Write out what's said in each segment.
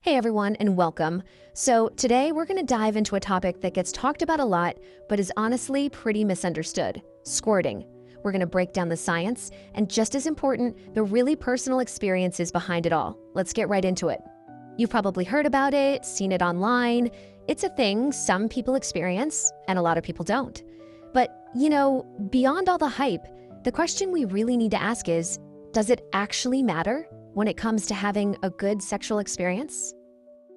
Hey everyone, and welcome. So today we're going to dive into a topic that gets talked about a lot, but is honestly pretty misunderstood: squirting. We're going to break down the science, and just as important, the really personal experiences behind it all. Let's get right into it. You've probably heard about it, seen it online. It's a thing some people experience, and a lot of people don't. But, beyond all the hype, the question we really need to ask is, does it actually matter when it comes to having a good sexual experience?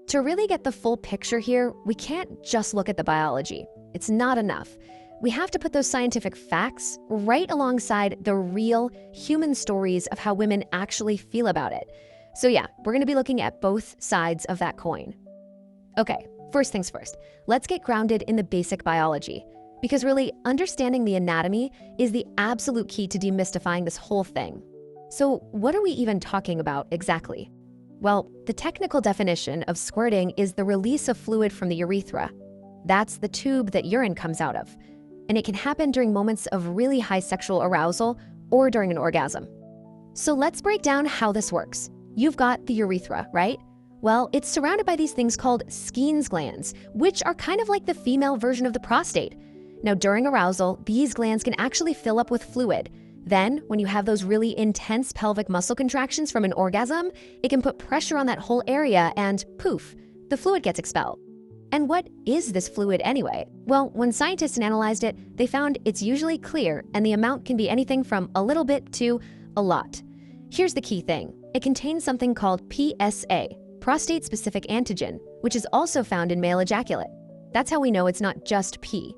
To really get the full picture here, we can't just look at the biology. It's not enough. We have to put those scientific facts right alongside the real human stories of how women actually feel about it. So yeah, we're going to be looking at both sides of that coin. Okay, first things first, let's get grounded in the basic biology. Because really, understanding the anatomy is the absolute key to demystifying this whole thing. So what are we even talking about exactly? Well, the technical definition of squirting is the release of fluid from the urethra. That's the tube that urine comes out of. And it can happen during moments of really high sexual arousal or during an orgasm. So let's break down how this works. You've got the urethra, right? Well, it's surrounded by these things called Skene's glands, which are kind of like the female version of the prostate. Now, during arousal, these glands can actually fill up with fluid. Then, when you have those really intense pelvic muscle contractions from an orgasm, it can put pressure on that whole area and poof, the fluid gets expelled. And what is this fluid anyway? Well, when scientists analyzed it, they found it's usually clear, and the amount can be anything from a little bit to a lot. Here's the key thing. It contains something called PSA, prostate-specific antigen, which is also found in male ejaculate. That's how we know it's not just pee.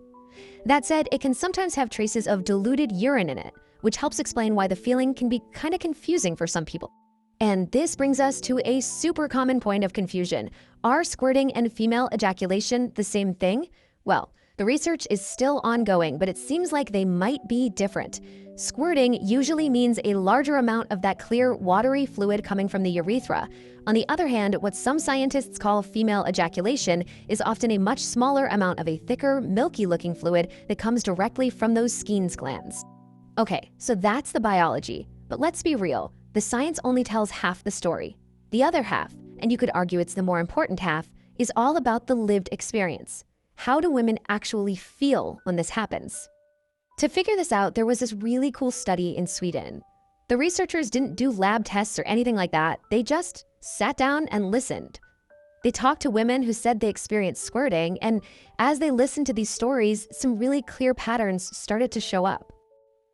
That said, it can sometimes have traces of diluted urine in it, which helps explain why the feeling can be kind of confusing for some people. And this brings us to a super common point of confusion. Are squirting and female ejaculation the same thing? Well, the research is still ongoing, but it seems like they might be different. Squirting usually means a larger amount of that clear, watery fluid coming from the urethra. On the other hand, what some scientists call female ejaculation is often a much smaller amount of a thicker, milky-looking fluid that comes directly from those Skene's glands. Okay, so that's the biology, but let's be real. The science only tells half the story. The other half, and you could argue it's the more important half, is all about the lived experience. How do women actually feel when this happens? To figure this out, there was this really cool study in Sweden. The researchers didn't do lab tests or anything like that. They just sat down and listened. They talked to women who said they experienced squirting, and as they listened to these stories, some really clear patterns started to show up.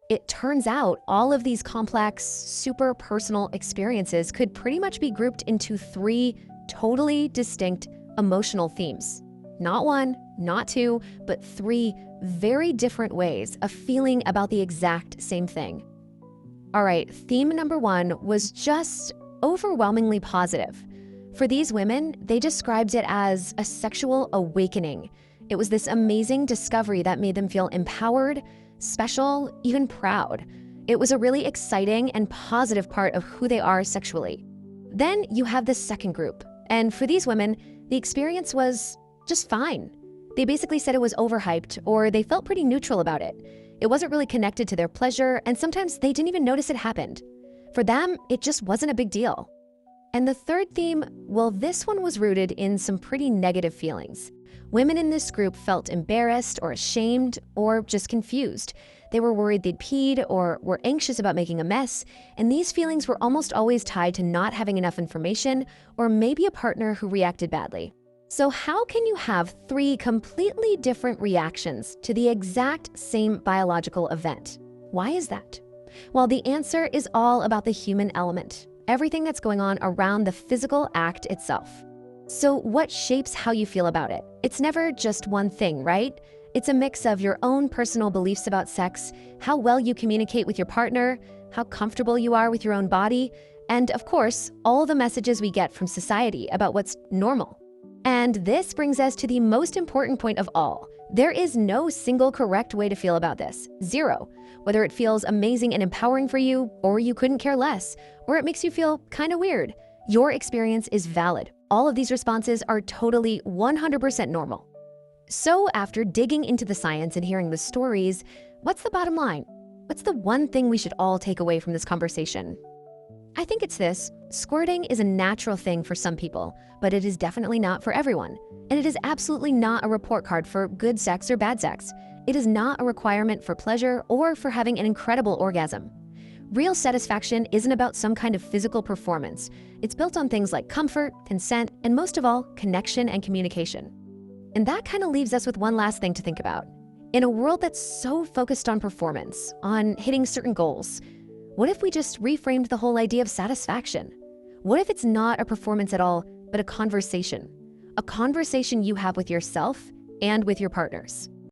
It turns out all of these complex, super personal experiences could pretty much be grouped into three totally distinct emotional themes. Not one, not two, but three very different ways of feeling about the exact same thing. All right, theme number one was just overwhelmingly positive. For these women, they described it as a sexual awakening. It was this amazing discovery that made them feel empowered, special, even proud. It was a really exciting and positive part of who they are sexually. Then you have the second group, and for these women, the experience was just fine. They basically said it was overhyped, or they felt pretty neutral about it. It wasn't really connected to their pleasure, and sometimes they didn't even notice it happened. For them, it just wasn't a big deal. And the third theme, well, this one was rooted in some pretty negative feelings. Women in this group felt embarrassed or ashamed or just confused. They were worried they'd peed or were anxious about making a mess, and these feelings were almost always tied to not having enough information or maybe a partner who reacted badly. So how can you have three completely different reactions to the exact same biological event? Why is that? Well, the answer is all about the human element, everything that's going on around the physical act itself. So what shapes how you feel about it? It's never just one thing, right? It's a mix of your own personal beliefs about sex, how well you communicate with your partner, how comfortable you are with your own body, and of course, all the messages we get from society about what's normal. And this brings us to the most important point of all. There is no single correct way to feel about this. Zero. Whether it feels amazing and empowering for you, or you couldn't care less, or it makes you feel kind of weird, your experience is valid. All of these responses are totally 100% normal. So after digging into the science and hearing the stories, what's the bottom line? What's the one thing we should all take away from this conversation? I think it's this. Squirting is a natural thing for some people, but it is definitely not for everyone. And it is absolutely not a report card for good sex or bad sex. It is not a requirement for pleasure or for having an incredible orgasm. Real satisfaction isn't about some kind of physical performance. It's built on things like comfort, consent, and most of all, connection and communication. And that kind of leaves us with one last thing to think about. In a world that's so focused on performance, on hitting certain goals, what if we just reframed the whole idea of satisfaction? What if it's not a performance at all, but a conversation? A conversation you have with yourself and with your partners.